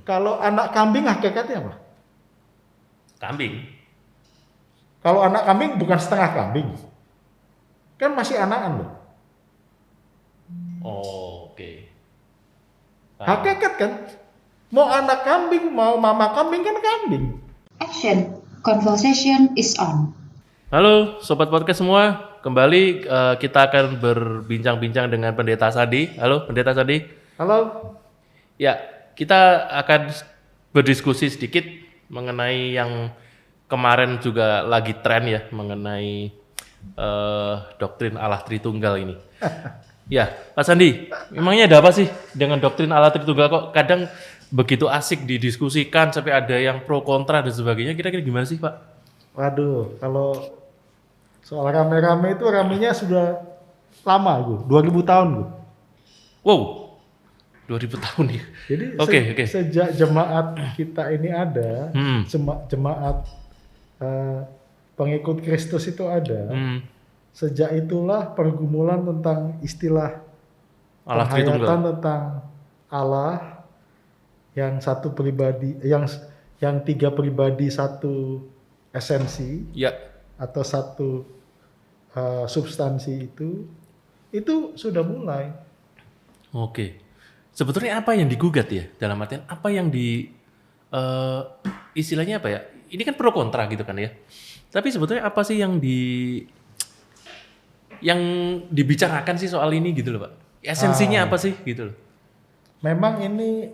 Kalau anak kambing hakikatnya apa? Kambing. Kalau anak kambing bukan setengah kambing. Kan masih anakan loh. Oh, oke. Paham. Hakikat kan? Mau anak kambing, mau mama kambing kan kambing. Action. Conversation is on. Halo Sobat Podcast semua, kembali kita akan berbincang-bincang dengan Pendeta Sadi. Halo Pendeta Sadi. Halo? Ya, kita akan berdiskusi sedikit mengenai yang kemarin juga lagi tren ya, mengenai doktrin Allah Tritunggal ini. Ya, Pak Sandi, memangnya ada apa sih dengan doktrin Allah Tritunggal kok kadang begitu asik didiskusikan sampai ada yang pro kontra dan sebagainya, kira-kira gimana sih Pak? Waduh, kalau soal rame-rame itu ramenya sudah lama gue, 2000 tahun gue. Wow, 2000 tahun ya. Jadi Oke. sejak jemaat kita ini ada, jemaat pengikut Kristus itu ada, sejak itulah pergumulan tentang istilah Allah penghayatan Tritunggal. tentang Allah yang satu pribadi, yang tiga pribadi satu esensi Ya, atau satu substansi itu sudah mulai. oke. Sebetulnya apa yang digugat ya? Dalam artian apa yang istilahnya apa ya? Ini kan pro kontra gitu kan ya. Tapi sebetulnya apa sih yang dibicarakan sih soal ini gitu loh Pak? Esensinya apa sih gitu loh? Memang ini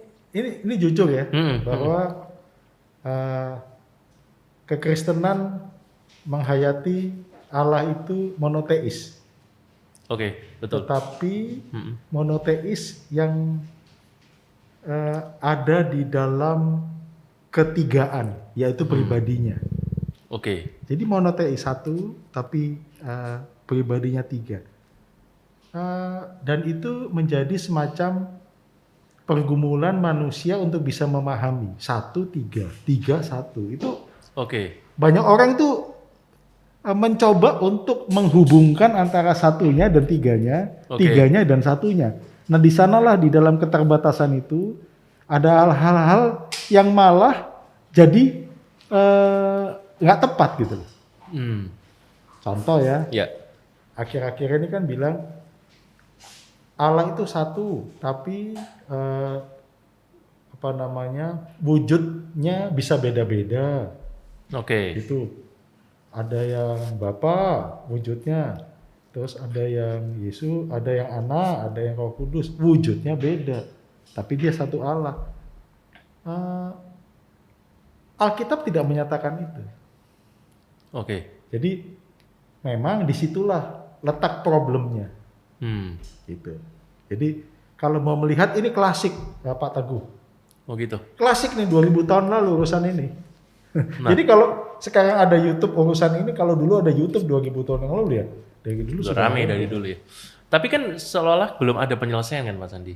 jujur ya, bahwa kekristenan menghayati Allah itu monoteis. Oke, betul. Tetapi monoteis yang ada di dalam ketigaan, yaitu pribadinya. Oke. Jadi monoteis satu, tapi pribadinya tiga. Dan itu menjadi semacam pergumulan manusia untuk bisa memahami satu tiga, tiga satu. Itu Oke. banyak orang itu mencoba untuk menghubungkan antara satunya dan tiganya, tiganya dan satunya. Nah di sanalah di dalam keterbatasan itu ada hal-hal yang malah jadi nggak tepat gitu. Contoh ya, akhir-akhir ini kan bilang Allah itu satu, tapi wujudnya bisa beda-beda. Oke. Itu ada yang Bapa wujudnya, terus ada yang Yesus, ada yang Anak, ada yang Roh Kudus, wujudnya beda, tapi dia satu Allah. Alkitab tidak menyatakan itu. Oke. Jadi memang disitulah letak problemnya. Gitu. Jadi kalau mau melihat ini klasik Pak Teguh. Oh gitu. Klasik nih 2000 tahun lalu urusan ini. Jadi kalau sekarang ada YouTube urusan ini, kalau dulu ada YouTube 2000 tahun yang lalu ya. Dari dulu sudah ramai dari dulu ya. Tapi kan seolah belum ada penyelesaian kan Pak Sandi?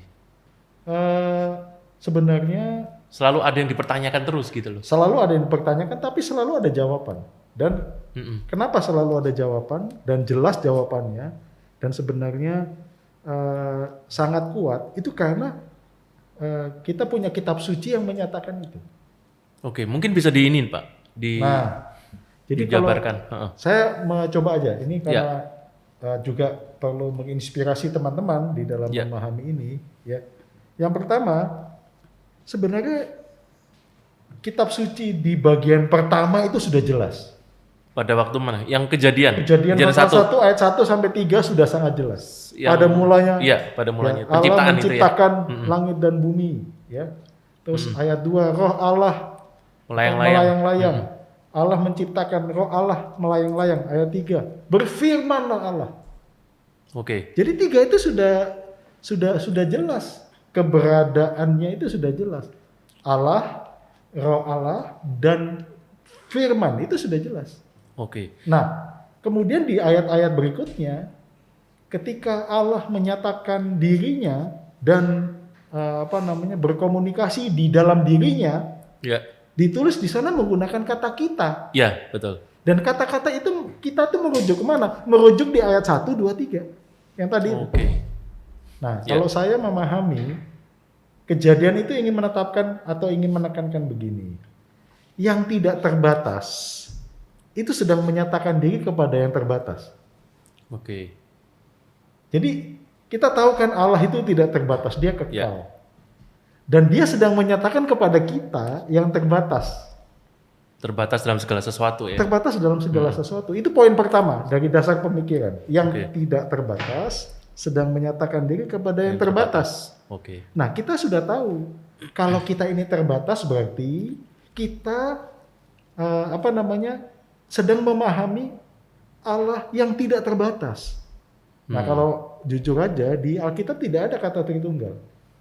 Sebenarnya selalu ada yang dipertanyakan terus gitu loh. Selalu ada yang dipertanyakan, tapi selalu ada jawaban. Dan kenapa selalu ada jawaban dan jelas jawabannya dan sebenarnya sangat kuat itu karena kita punya kitab suci yang menyatakan itu. Oke, mungkin bisa diinin Pak, jadi dijabarkan. Saya mencoba aja ini karena juga perlu menginspirasi teman-teman di dalam memahami ini. Ya, yang pertama sebenarnya kitab suci di bagian pertama itu sudah jelas. Pada waktu mana? Yang kejadian pasal 1 ayat 1 sampai 3 sudah sangat jelas. Pada mulanya. Iya, pada mulanya. Allah menciptakan langit dan bumi, ya. Terus ayat 2 roh Allah melayang-layang. Allah menciptakan, roh Allah melayang-layang. Ayat 3, berfirmanlah Allah. Oke. Jadi 3 itu sudah jelas. Keberadaannya itu sudah jelas. Allah, roh Allah, dan firman itu sudah jelas. Oke. Nah, kemudian di ayat-ayat berikutnya, ketika Allah menyatakan dirinya dan berkomunikasi di dalam dirinya, ditulis di sana menggunakan kata kita. Ya, betul. Dan kata-kata itu kita tuh merujuk kemana? Merujuk di ayat 1, 2, 3 yang tadi. Oke. Nah, kalau saya memahami Kejadian itu ingin menetapkan atau ingin menekankan begini. Yang tidak terbatas itu sedang menyatakan diri kepada yang terbatas. Oke. Jadi kita tahu kan Allah itu tidak terbatas, dia kekal. Ya. Dan dia sedang menyatakan kepada kita yang terbatas. Terbatas dalam segala sesuatu ya. Terbatas dalam segala sesuatu. Itu poin pertama dari dasar pemikiran. Yang tidak terbatas sedang menyatakan diri kepada yang terbatas. Oke. Nah, kita sudah tahu kalau kita ini terbatas berarti kita sedang memahami Allah yang tidak terbatas. Nah, kalau jujur aja di Alkitab tidak ada kata Tritunggal.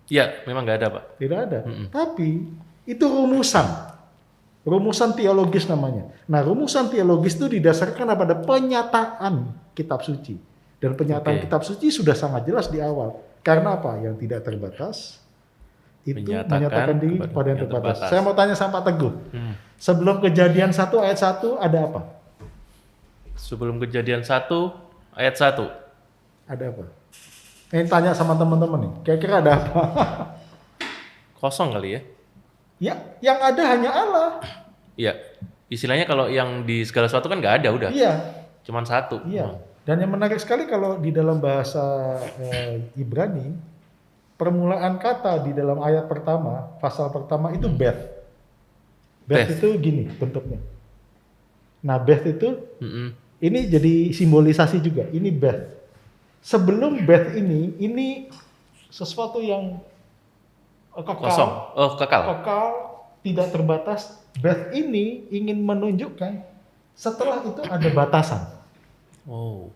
Ya, memang nggak ada, Pak. Tidak ada. Tapi itu rumusan. Rumusan teologis namanya. Nah, rumusan teologis itu didasarkan pada penyataan kitab suci. Dan penyataan kitab suci sudah sangat jelas di awal. Karena apa? Yang tidak terbatas itu menyatakan diri kepada yang terbatas. Saya mau tanya sama Pak Teguh. Sebelum Kejadian 1 ayat 1 ada apa? Sebelum Kejadian 1 ayat 1. Ada apa? Ini tanya sama teman-teman nih. Kira-kira ada apa? Kosong kali ya? Ya, yang ada hanya Allah. Iya. Istilahnya kalau yang di segala sesuatu kan nggak ada udah. Iya. Cuman satu. Iya. Dan yang menarik sekali kalau di dalam bahasa Ibrani, permulaan kata di dalam ayat pertama, pasal pertama itu Beth. Beth itu gini bentuknya. Nah, Beth itu ini jadi simbolisasi juga. Ini Beth. Sebelum Beth ini sesuatu yang kekal. Kosong. Oh, kekal. Kekal, tidak terbatas. Beth ini ingin menunjukkan setelah itu ada batasan. Oh.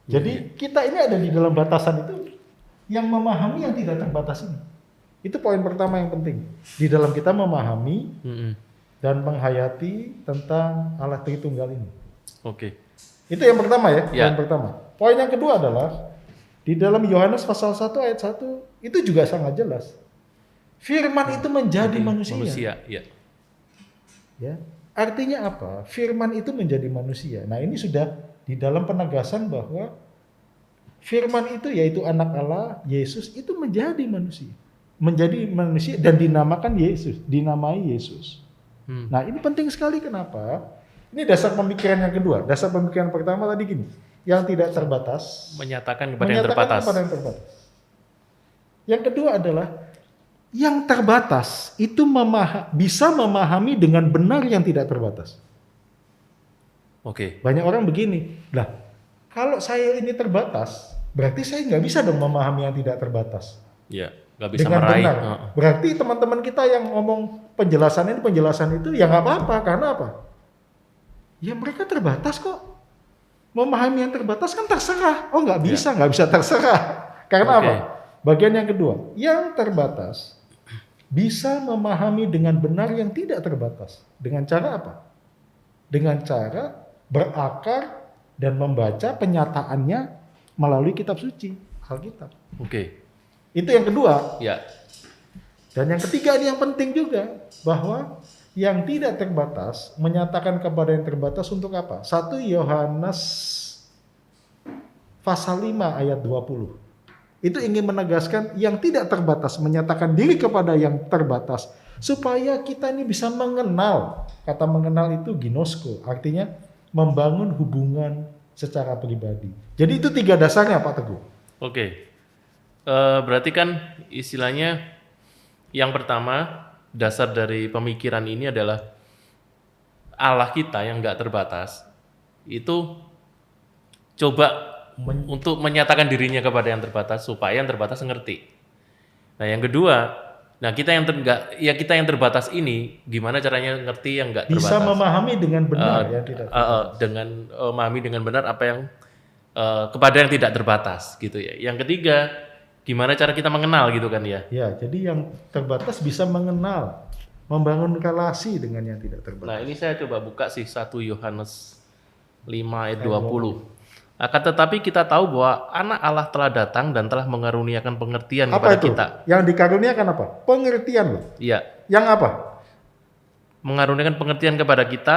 Jadi kita ini ada di dalam batasan itu yang memahami yang tidak terbatas ini. Itu poin pertama yang penting. Di dalam kita memahami dan menghayati tentang Allah Tritunggal ini. Oke. Itu yang pertama ya, Ya. poin pertama. Poin yang kedua adalah di dalam Yohanes pasal 1 ayat 1 itu juga sangat jelas. Firman itu menjadi manusia. Manusia, ya. Ya. Artinya apa? Firman itu menjadi manusia. Nah, ini sudah di dalam penegasan bahwa Firman itu yaitu anak Allah, Yesus itu menjadi manusia. Menjadi manusia dan dinamakan Yesus, dinamai Yesus. Nah, ini penting sekali kenapa? Ini dasar pemikiran yang kedua. Dasar pemikiran pertama tadi gini, yang tidak terbatas Menyatakan kepada yang terbatas. kepada yang terbatas. Yang kedua adalah yang terbatas itu bisa memahami dengan benar yang tidak terbatas. Oke. Banyak orang begini, lah kalau saya ini terbatas, berarti saya nggak bisa dong memahami yang tidak terbatas. Ya, nggak bisa Dengan meraih. benar. Berarti teman-teman kita yang ngomong penjelasan itu ya nggak apa-apa. Karena apa? Ya mereka terbatas kok. Memahami yang terbatas kan terserah. Oh nggak bisa terserah. Karena apa? Bagian yang kedua, yang terbatas bisa memahami dengan benar yang tidak terbatas. Dengan cara apa? Dengan cara berakar dan membaca penyataannya melalui kitab suci, Alkitab. Oke. Itu yang kedua. Ya. Dan yang ketiga ini yang penting juga, bahwa yang tidak terbatas menyatakan kepada yang terbatas untuk apa? 1 Yohanes pasal 5 ayat 20. Itu ingin menegaskan yang tidak terbatas menyatakan diri kepada yang terbatas supaya kita ini bisa mengenal. Kata mengenal itu ginosko, artinya membangun hubungan secara pribadi. Jadi itu 3 dasarnya Pak Teguh. Oke. Berarti kan istilahnya yang pertama dasar dari pemikiran ini adalah Allah kita yang nggak terbatas itu coba untuk menyatakan dirinya kepada yang terbatas supaya yang terbatas ngerti. Nah yang kedua, kita yang terbatas ini gimana caranya ngerti yang nggak terbatas? Bisa memahami dengan benar ya tidak terbatas. Dengan memahami dengan benar apa yang kepada yang tidak terbatas gitu ya. Yang ketiga, gimana cara kita mengenal gitu kan ya? Ya, jadi yang terbatas bisa mengenal, membangun relasi dengan yang tidak terbatas. Nah ini saya coba buka sih 1 Yohanes 5 ayat 20. Akan tetapi kita tahu bahwa anak Allah telah datang dan telah mengaruniakan pengertian Apa kepada itu? kita. Yang dikaruniakan apa? Pengertian loh. Iya. Yang apa? Mengaruniakan pengertian kepada kita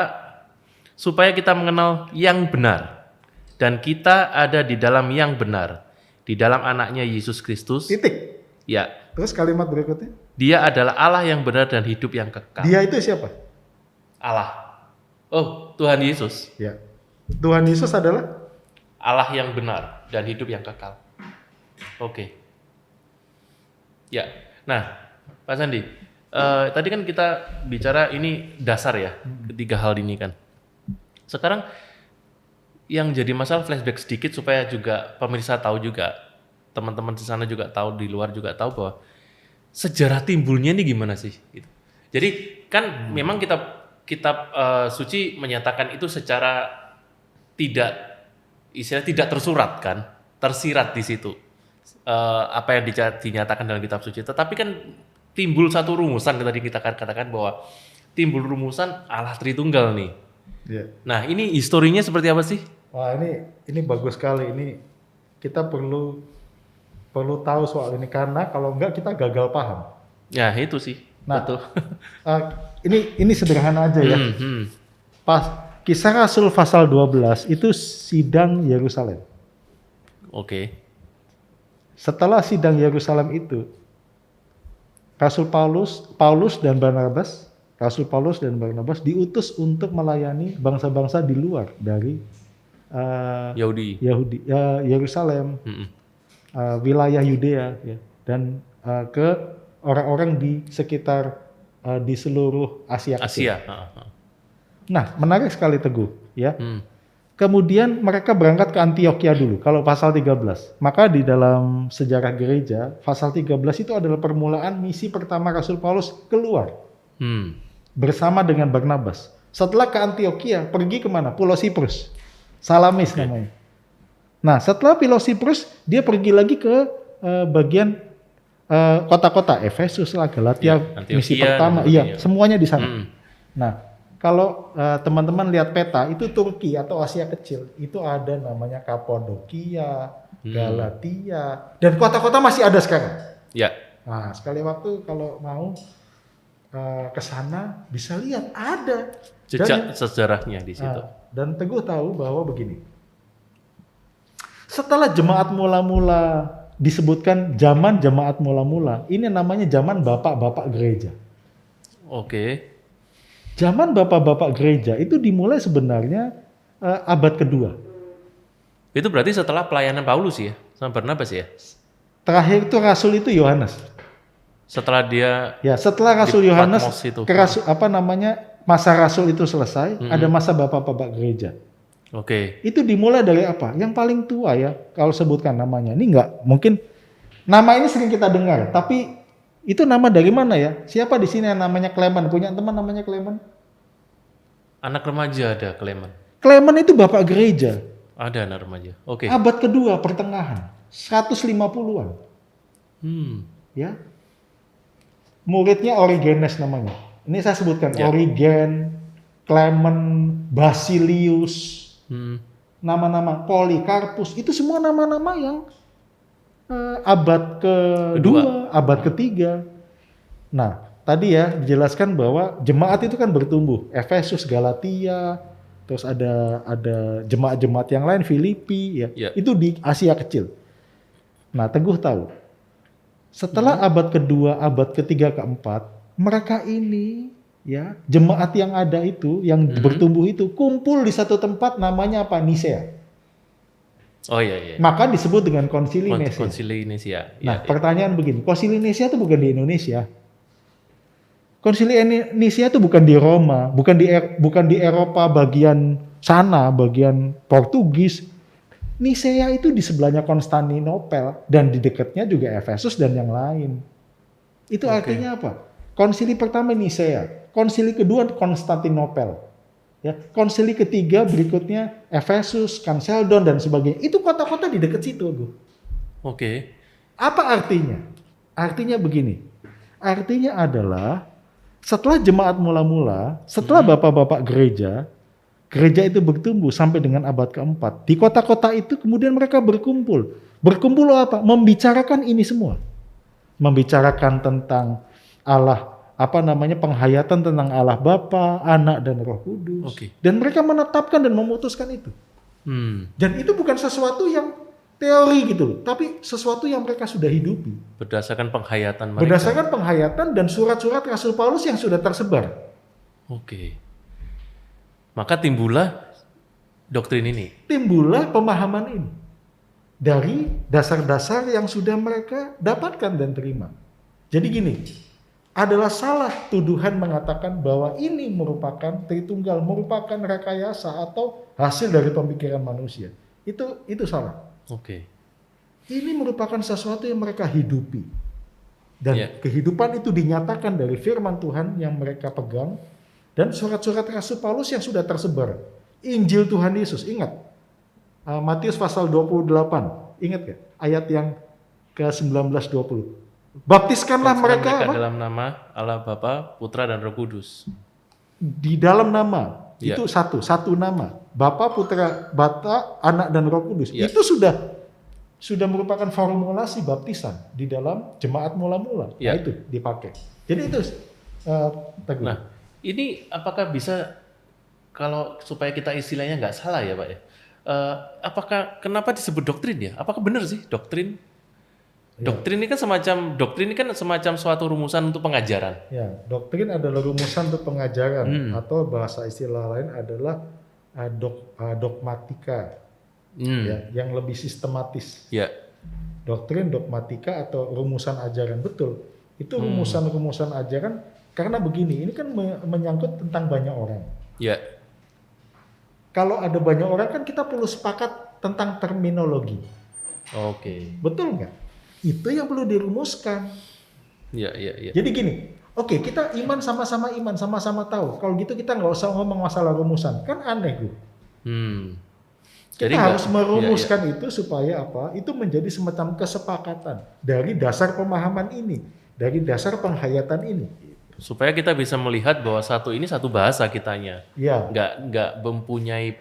supaya kita mengenal yang benar dan kita ada di dalam yang benar, di dalam anaknya Yesus Kristus. Titik. Ya. Terus kalimat berikutnya? Dia adalah Allah yang benar dan hidup yang kekal. Dia itu siapa? Allah. Oh, Tuhan Yesus. Ya. Tuhan Yesus adalah Allah yang benar dan hidup yang kekal. Oke. Ya. Nah, Pak Sandi, tadi kan kita bicara ini dasar ya, ketiga hal ini kan. Sekarang yang jadi masalah flashback sedikit supaya juga pemirsa tahu juga, teman-teman di sana juga tahu, di luar juga tahu bahwa sejarah timbulnya ini gimana sih? Gitu. Jadi kan memang kitab suci menyatakan itu secara tidak tersurat kan, tersirat di situ apa yang dinyatakan dalam kitab suci. Tetapi kan timbul satu rumusan tadi kita katakan bahwa timbul rumusan Allah Tritunggal nih. ya. Nah ini historinya seperti apa sih? Wah, ini bagus sekali. Ini kita perlu tahu soal ini karena kalau enggak kita gagal paham. Ya itu sih. Nah, betul. ini sederhana aja ya. Pas Kisah Rasul pasal 12 itu sidang Yerusalem. Oke. Setelah sidang Yerusalem itu, Rasul Paulus dan Barnabas diutus untuk melayani bangsa-bangsa di luar dari Yahudi. Yerusalem, wilayah Yudea, ya, dan ke orang-orang di sekitar di seluruh Asia. Nah, menarik sekali Teguh, ya. Kemudian mereka berangkat ke Antioquia dulu, kalau pasal 13. Maka di dalam sejarah gereja, pasal 13 itu adalah permulaan misi pertama Rasul Paulus keluar. Bersama dengan Barnabas. Setelah ke Antioquia, pergi kemana? Pulau Siprus. Salamis namanya. Nah, setelah Pulau Siprus, dia pergi lagi ke bagian kota-kota. Efesus lah, Galatia, misi pertama. Iya, semuanya di sana. Nah, kalau teman-teman lihat peta, itu Turki atau Asia Kecil, itu ada namanya Kapadokia, Galatia, dan kota-kota masih ada sekarang. Ya. Nah, sekali waktu kalau mau ke sana bisa lihat ada jejak sejarahnya di situ. Dan Teguh tahu bahwa begini. Setelah jemaat mula-mula disebutkan zaman jemaat mula-mula, ini namanya zaman bapak-bapak gereja. Oke. Zaman bapak-bapak gereja itu dimulai sebenarnya abad kedua. Itu berarti setelah pelayanan Paulus ya, sama Barnabas ya? Terakhir itu Rasul itu Yohanes. Setelah dia setelah Rasul Yohanes masa Rasul itu selesai, ada masa bapak-bapak gereja. Oke. Itu dimulai dari apa? Yang paling tua ya, kalau sebutkan namanya. Ini enggak, mungkin nama ini sering kita dengar, tapi itu nama dari mana ya? Siapa di sini yang namanya Clement? Punya teman namanya Clement? Anak remaja ada Clement. Clement itu bapak gereja. Ada anak remaja. Oke. Abad kedua pertengahan, 150-an. Ya. Muridnya Origenes namanya. Ini saya sebutkan Origen, Clement, Basilius, nama-nama Polikarpus, itu semua nama-nama yang abad kedua, abad ketiga. Nah, tadi ya dijelaskan bahwa jemaat itu kan bertumbuh. Efesus, Galatia, terus ada jemaat-jemaat yang lain, Filipi, itu di Asia Kecil. Nah, Teguh tahu. Setelah abad kedua, abad ketiga, keempat, mereka ini ya jemaat yang ada itu, yang bertumbuh itu kumpul di satu tempat namanya apa? Nisea. Oh iya. Maka disebut dengan Konsili Nisea. Konsili Nisea. Nah, pertanyaan begini, Konsili Nisea itu bukan di Indonesia. Konsili Nisea itu bukan di Roma, bukan di Eropa bagian sana, bagian Portugis. Nisea itu di sebelahnya Konstantinopel dan di dekatnya juga Efesus dan yang lain. Itu artinya apa? Konsili pertama Nisea, konsili kedua Konstantinopel. Ya, konsili ketiga berikutnya Efesus, Kanseldon dan sebagainya. Itu kota-kota di dekat situ, Bu. Oke. Apa artinya? Artinya begini. Artinya adalah setelah jemaat mula-mula, setelah bapak-bapak gereja itu bertumbuh sampai dengan abad keempat. Di kota-kota itu kemudian mereka berkumpul. Berkumpul apa? Membicarakan ini semua. Membicarakan tentang Allah, penghayatan tentang Allah Bapa, Anak dan Roh Kudus. Dan mereka menetapkan dan memutuskan itu. Dan itu bukan sesuatu yang teori gitu loh, tapi sesuatu yang mereka sudah hidupi. Berdasarkan penghayatan mereka. Berdasarkan penghayatan dan surat-surat Rasul Paulus yang sudah tersebar. Oke. Maka timbullah doktrin ini. Timbullah pemahaman ini dari dasar-dasar yang sudah mereka dapatkan dan terima. Jadi gini, adalah salah tuduhan mengatakan bahwa ini merupakan Tritunggal, merupakan rekayasa atau hasil dari pemikiran manusia. Itu salah. Oke. Ini merupakan sesuatu yang mereka hidupi. Dan kehidupan itu dinyatakan dari firman Tuhan yang mereka pegang dan surat-surat Rasul Paulus yang sudah tersebar. Injil Tuhan Yesus, ingat. Matius pasal 28, ingat gak? Ayat yang ke-19-20. Baptiskanlah mereka dalam nama Allah Bapa, Putra dan Roh Kudus. Di dalam nama. Itu satu nama. Bapa, Putra, Bapa, Anak dan Roh Kudus. Itu sudah merupakan formulasi baptisan di dalam jemaat mula-mula. Nah, itu dipakai. Jadi itu Teguh. Nah, ini apakah bisa kalau supaya kita istilahnya nggak salah ya Pak ya? Apakah kenapa disebut doktrin ya? Apakah benar sih doktrin? Doktrin ini kan semacam suatu rumusan untuk pengajaran. Ya, doktrin adalah rumusan untuk pengajaran atau bahasa istilah lain adalah dogmatika, ya, yang lebih sistematis. Ya. Doktrin, dogmatika atau rumusan ajaran, betul. Itu rumusan-rumusan ajaran karena begini, ini kan menyangkut tentang banyak orang. Ya. Kalau ada banyak orang kan kita perlu sepakat tentang terminologi. Oke. Betul nggak? Itu yang perlu dirumuskan. Iya. Jadi gini, oke, kita iman, sama-sama tahu. Kalau gitu kita nggak usah ngomong masalah rumusan, kan aneh gue. Kita harus merumuskan itu supaya apa? Itu menjadi semacam kesepakatan dari dasar pemahaman ini, dari dasar penghayatan ini. Supaya kita bisa melihat bahwa ini satu bahasa kitanya. Ya. Nggak mempunyai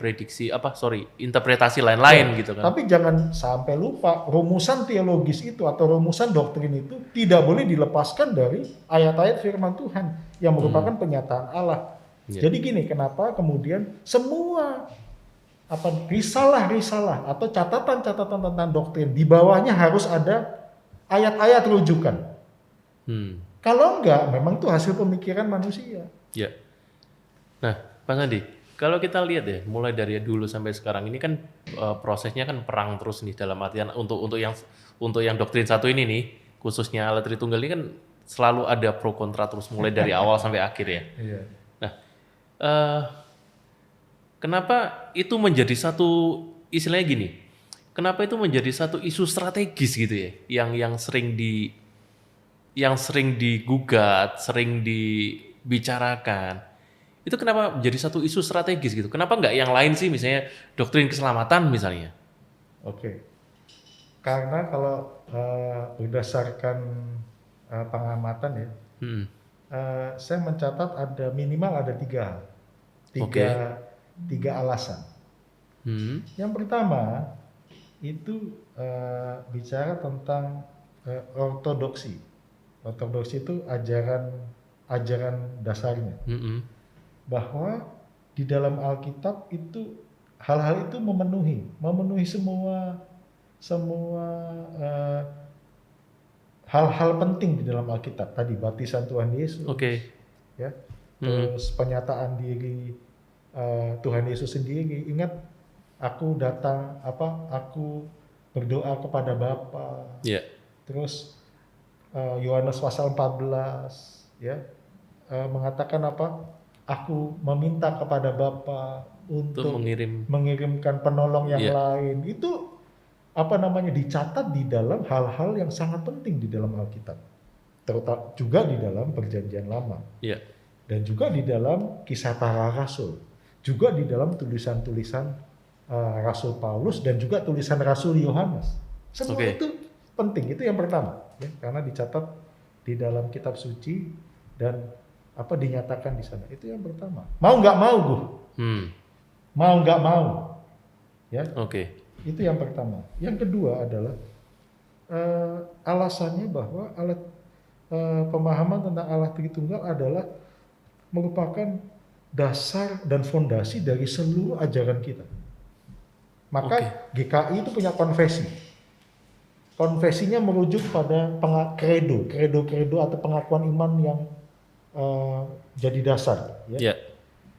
interpretasi lain-lain gitu kan. Tapi jangan sampai lupa rumusan teologis itu atau rumusan doktrin itu tidak boleh dilepaskan dari ayat-ayat firman Tuhan yang merupakan penyataan Allah. Jadi gini, kenapa kemudian semua risalah-risalah atau catatan-catatan tentang doktrin di bawahnya harus ada ayat-ayat rujukan. Kalau enggak, memang itu hasil pemikiran manusia. Ya. Nah, Pak Sandi, kalau kita lihat ya, mulai dari dulu sampai sekarang ini kan prosesnya kan perang terus nih dalam artian untuk yang doktrin satu ini nih, khususnya Allah Tritunggal ini kan selalu ada pro kontra terus mulai dari awal sampai akhir ya. Iya. Nah, kenapa itu menjadi satu istilahnya gini? Kenapa itu menjadi satu isu strategis gitu ya, yang sering digugat, sering dibicarakan, itu kenapa menjadi satu isu strategis gitu? Kenapa nggak yang lain sih, misalnya doktrin keselamatan misalnya? Oke, karena kalau berdasarkan pengamatan ya, saya mencatat ada minimal ada tiga alasan. Yang pertama itu bicara tentang ortodoksi. Ortodoksi itu ajaran dasarnya, bahwa di dalam Alkitab itu hal-hal itu memenuhi semua hal-hal penting di dalam Alkitab. Tadi baptisan Tuhan Yesus, ya, terus penyataan diri Tuhan Yesus sendiri. Ingat, aku berdoa kepada Bapa. Terus Yohanes pasal 14 ya, mengatakan apa? Aku meminta kepada Bapa untuk mengirimkan penolong yang lain. Itu dicatat di dalam hal-hal yang sangat penting di dalam Alkitab. Terutama juga di dalam Perjanjian Lama. Dan juga di dalam Kisah Para Rasul. Juga di dalam tulisan-tulisan Rasul Paulus dan juga tulisan Rasul Yohanes. Semua itu penting, itu yang pertama ya, karena dicatat di dalam kitab suci dan dinyatakan di sana. Itu yang pertama. Mau nggak mau, Bu? Mau nggak mau, ya. Itu yang pertama. Yang kedua adalah alasannya bahwa pemahaman tentang Allah Tritunggal adalah merupakan dasar dan fondasi dari seluruh ajaran kita. Maka GKI itu punya konfesi. konfesinya merujuk pada kredo atau pengakuan iman yang jadi dasar. Ya. Ya.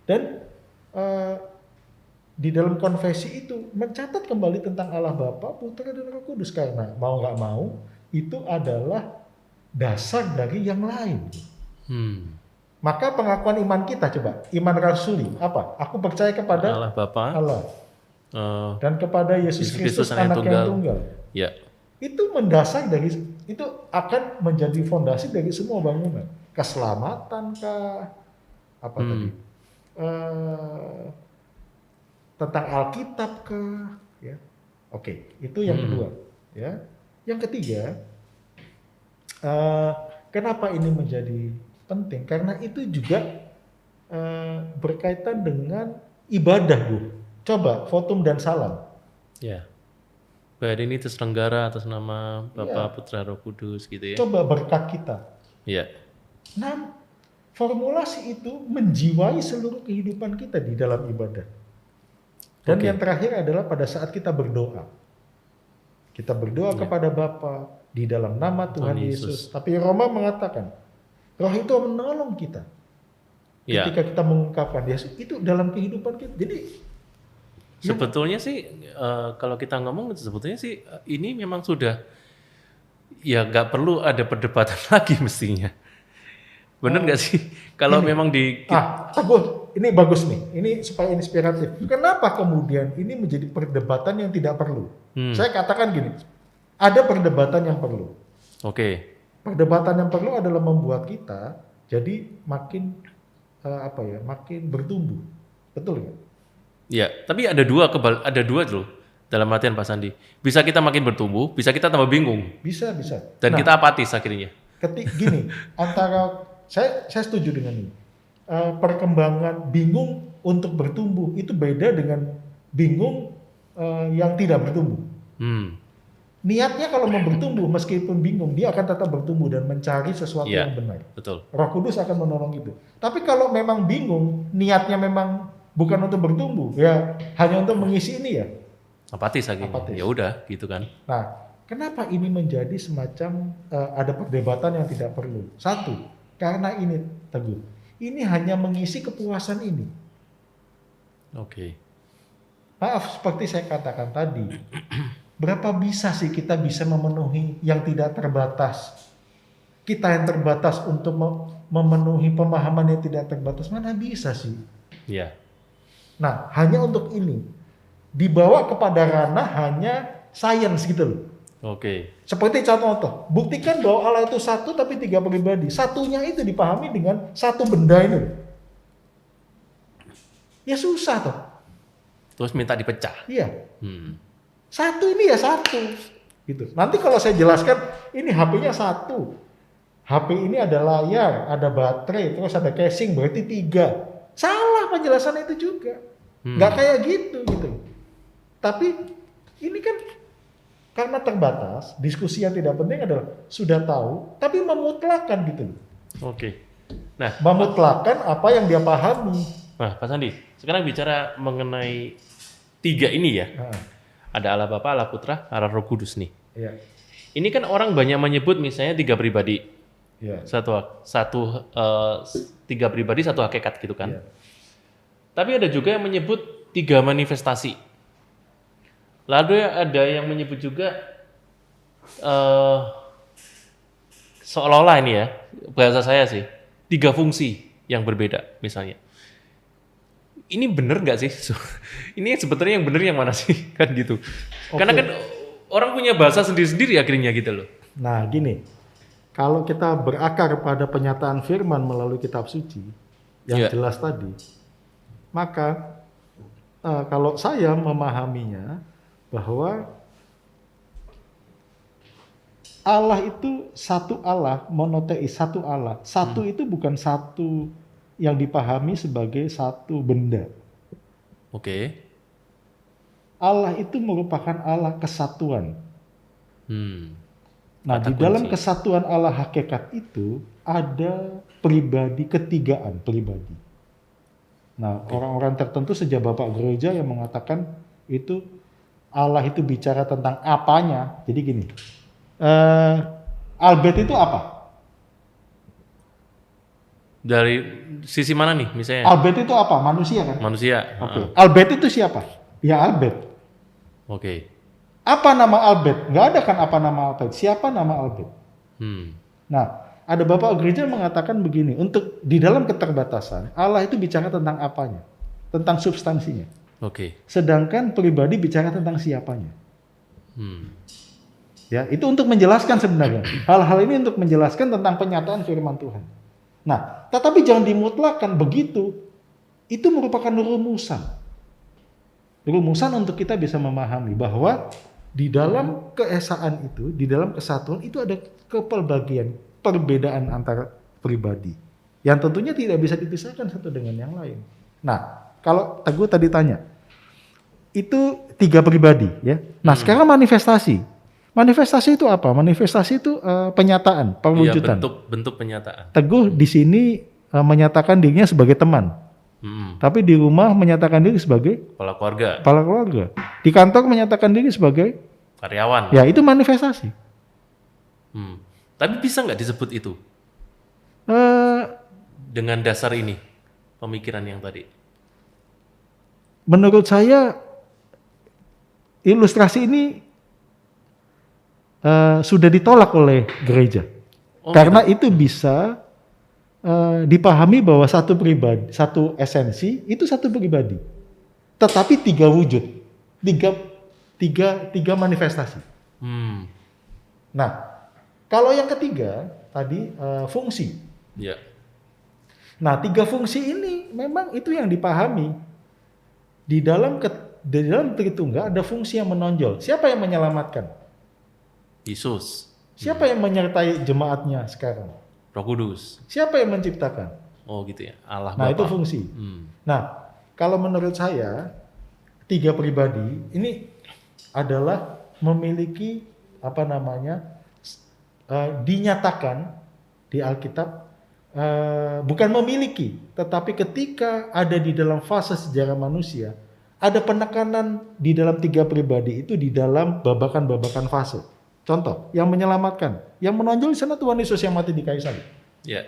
Dan di dalam konfesi itu mencatat kembali tentang Allah Bapa, Putra dan Roh Kudus, karena mau nggak mau itu adalah dasar dari yang lain. Maka pengakuan iman kita, coba iman rasuli apa? Aku percaya kepada Allah Bapa, Allah dan kepada Yesus Kristus anak yang tunggal. Ya. Itu mendasar dari, itu akan menjadi fondasi dari semua bangunan. Keselamatan kah? Apa tadi? Tentang Alkitab kah? Ya. Oke, itu yang kedua. Ya. Yang ketiga, kenapa ini menjadi penting? Karena itu juga berkaitan dengan ibadah, Bu. Coba votum dan salam. Ya. Bahwa ini terselenggara atas nama Bapa, Putra, Roh Kudus gitu ya. Coba berkat kita. Ya. Nah, formulasi itu menjiwai seluruh kehidupan kita di dalam ibadah. Dan yang terakhir adalah pada saat kita berdoa. Kita berdoa kepada Bapa di dalam nama Tuhan Yesus. Tapi Roma mengatakan, Roh itu menolong kita. Ketika kita mengungkapkan Yesus, itu dalam kehidupan kita. Jadi sebetulnya sih kalau kita ngomong sebetulnya sih ini memang sudah ya nggak perlu ada perdebatan lagi mestinya. Bener nggak sih? Kalau memang Teguh, ini bagus nih. Ini supaya inspiratif. Kenapa kemudian ini menjadi perdebatan yang tidak perlu? Saya katakan gini, ada perdebatan yang perlu. Perdebatan yang perlu adalah membuat kita jadi makin makin bertumbuh. Betul nggak? Ya, tapi ada dua loh dalam artian Pak Sandi. Bisa kita makin bertumbuh, bisa kita tambah bingung. Bisa. Dan kita apatis akhirnya. Gini, antara saya setuju dengan ini. Perkembangan bingung untuk bertumbuh itu beda dengan bingung yang tidak bertumbuh. Niatnya kalau mau bertumbuh meskipun bingung, dia akan tetap bertumbuh dan mencari sesuatu yang benar. Betul. Roh Kudus akan menolong itu. Tapi kalau memang bingung, niatnya memang bukan untuk bertumbuh, ya hanya untuk mengisi ini ya. Apatis akhirnya. Ya udah, gitu kan. Nah, kenapa ini menjadi semacam ada perdebatan yang tidak perlu? Satu, karena ini Teguh, ini hanya mengisi kepuasan ini. Maaf, seperti saya katakan tadi, berapa bisa sih kita bisa memenuhi yang tidak terbatas? Kita yang terbatas untuk memenuhi pemahaman yang tidak terbatas, mana bisa sih? Iya. Nah, hanya untuk ini dibawa kepada ranah hanya sains gitu loh. Seperti contoh, buktikan bahwa Allah itu satu tapi tiga pribadi. Satunya itu dipahami dengan satu benda ini. Ya susah toh. Terus minta dipecah. Iya. Satu ini ya satu. Gitu. Nanti kalau saya jelaskan, ini HP-nya satu. HP ini ada layar, ada baterai, terus ada casing, berarti 3. Salah penjelasan itu juga. Nggak kayak gitu. Tapi ini kan karena terbatas, diskusi yang tidak penting adalah sudah tahu, tapi memutlakkan gitu. Nah, memutlakkan apa yang dia pahami. Nah, Pak Sandi, sekarang bicara mengenai 3 ini ya. Ada Allah Bapa, Allah Putra, Allah Roh Kudus nih. Ini kan orang banyak menyebut misalnya 3 pribadi. Tiga pribadi, satu hakikat gitu kan. Tapi ada juga yang menyebut 3 manifestasi. Lalu ada yang menyebut juga seolah-olah ini ya, bahasa saya sih, 3 fungsi yang berbeda misalnya. Ini bener nggak sih? Ini sebetulnya yang bener yang mana sih? Kan gitu. Karena kan orang punya bahasa sendiri-sendiri akhirnya gitu loh. Nah gini, kalau kita berakar pada penyataan firman melalui kitab suci, yang jelas tadi, maka kalau saya memahaminya, bahwa Allah itu satu Allah, monoteis, satu Allah. Satu itu bukan satu yang dipahami sebagai satu benda. Allah itu merupakan Allah kesatuan. Nah, di dalam kesatuan Allah hakikat itu ada pribadi, ketigaan pribadi. Nah, orang-orang tertentu sejak Bapak Gereja yang mengatakan itu Allah itu bicara tentang apanya. Jadi gini, Albert itu apa? Dari sisi mana nih misalnya? Albert itu apa? Manusia kan? Manusia. Oke. Albert itu siapa? Ya Albert. Oke. Apa nama Albert? Nggak ada kan apa nama Albert. Siapa nama Albert? Nah, ada bapak gereja mengatakan begini, untuk di dalam keterbatasan, Allah itu bicara tentang apanya? Tentang substansinya. Oke. Sedangkan pribadi bicara tentang siapanya. Ya, itu untuk menjelaskan sebenarnya. Hal-hal ini untuk menjelaskan tentang penyataan firman Tuhan. Nah, tetapi jangan dimutlakkan begitu. Itu merupakan rumusan. Rumusan untuk kita bisa memahami bahwa di dalam keesaan itu, di dalam kesatuan itu ada kepelbagian, perbedaan antara pribadi. Yang tentunya tidak bisa dipisahkan satu dengan yang lain. Nah, kalau Teguh tadi tanya, itu 3 pribadi ya. Nah, sekarang manifestasi. Manifestasi itu apa? Manifestasi itu penyataan, perwujudan. Iya, bentuk penyataan. Teguh di sini menyatakan dirinya sebagai teman. Tapi di rumah menyatakan diri sebagai Kepala keluarga. kepala keluarga. Di kantor menyatakan diri sebagai Karyawan. ya, itu manifestasi. Tapi bisa nggak disebut itu? Dengan dasar ini, pemikiran yang tadi. Menurut saya ilustrasi ini sudah ditolak oleh gereja. Karena itu bisa dipahami bahwa satu pribadi, satu esensi itu satu pribadi. Tetapi 3 wujud, tiga manifestasi. Nah, kalau yang ketiga tadi fungsi. Ya. Nah, 3 fungsi ini memang itu yang dipahami di dalam Tritunggal ada fungsi yang menonjol. Siapa yang menyelamatkan? Yesus. Siapa yang menyertai jemaatnya sekarang? Roh Kudus. Siapa yang menciptakan? Oh gitu ya. Allah Nah, Bapa. itu fungsi. Nah, kalau menurut saya 3 pribadi ini adalah memiliki dinyatakan di Alkitab, bukan memiliki, tetapi ketika ada di dalam fase sejarah manusia, ada penekanan di dalam 3 pribadi itu di dalam babakan-babakan fase. Contoh, yang menyelamatkan, yang menonjol di sana Tuhan Yesus yang mati di kayu salib. Ya.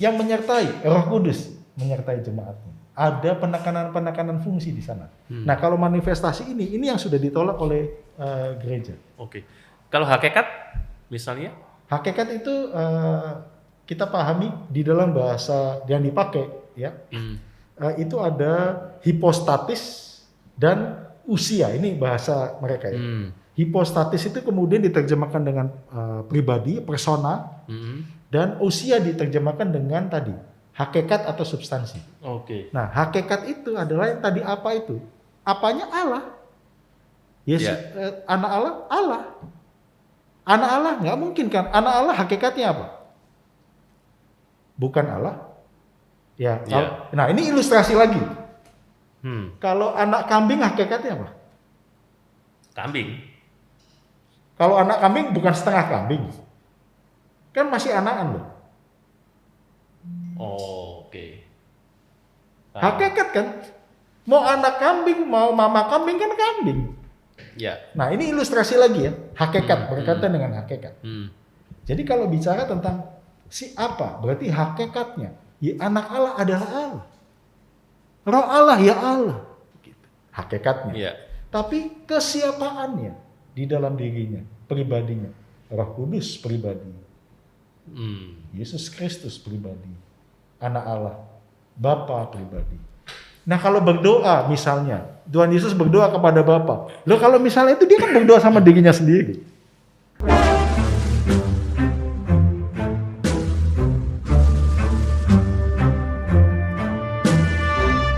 Yang menyertai, Roh Kudus menyertai jemaatnya. Ada penekanan-penekanan fungsi di sana. Nah, kalau manifestasi ini yang sudah ditolak oleh gereja. Oke. Kalau hakikat, misalnya? Hakikat itu kita pahami di dalam bahasa yang dipakai, ya. Itu ada hipostatis dan usia. Ini bahasa mereka ya. Hipostatis itu kemudian diterjemahkan dengan pribadi, persona, dan usia diterjemahkan dengan tadi hakikat atau substansi. Oke. Nah, hakikat itu adalah yang tadi apa itu? Apanya Allah? Yesus, anak Allah, Allah. Anak Allah nggak mungkin kan? Anak Allah hakikatnya apa? Bukan Allah. Ya. Nah, ini ilustrasi lagi. Kalau anak kambing hakikatnya apa? Kambing. Kalau anak kambing bukan setengah kambing. Kan masih anakan loh. Oke. Hakikat kan? Mau anak kambing, mau mama kambing kan kambing. Ya. Nah, ini ilustrasi lagi ya. Hakikat, berkaitan dengan hakikat. Jadi kalau bicara tentang si apa, berarti hakikatnya. Ya, anak Allah adalah Allah. Roh Allah ya Allah. Hakikatnya. Ya. Tapi kesiapaannya di dalam dirinya, pribadinya. Roh Kudus pribadi. Yesus Kristus pribadi. Anak Allah. Bapa pribadi. Nah, kalau berdoa misalnya, Tuhan Yesus berdoa kepada Bapa. Loh, kalau misalnya itu dia kan berdoa sama dirinya sendiri.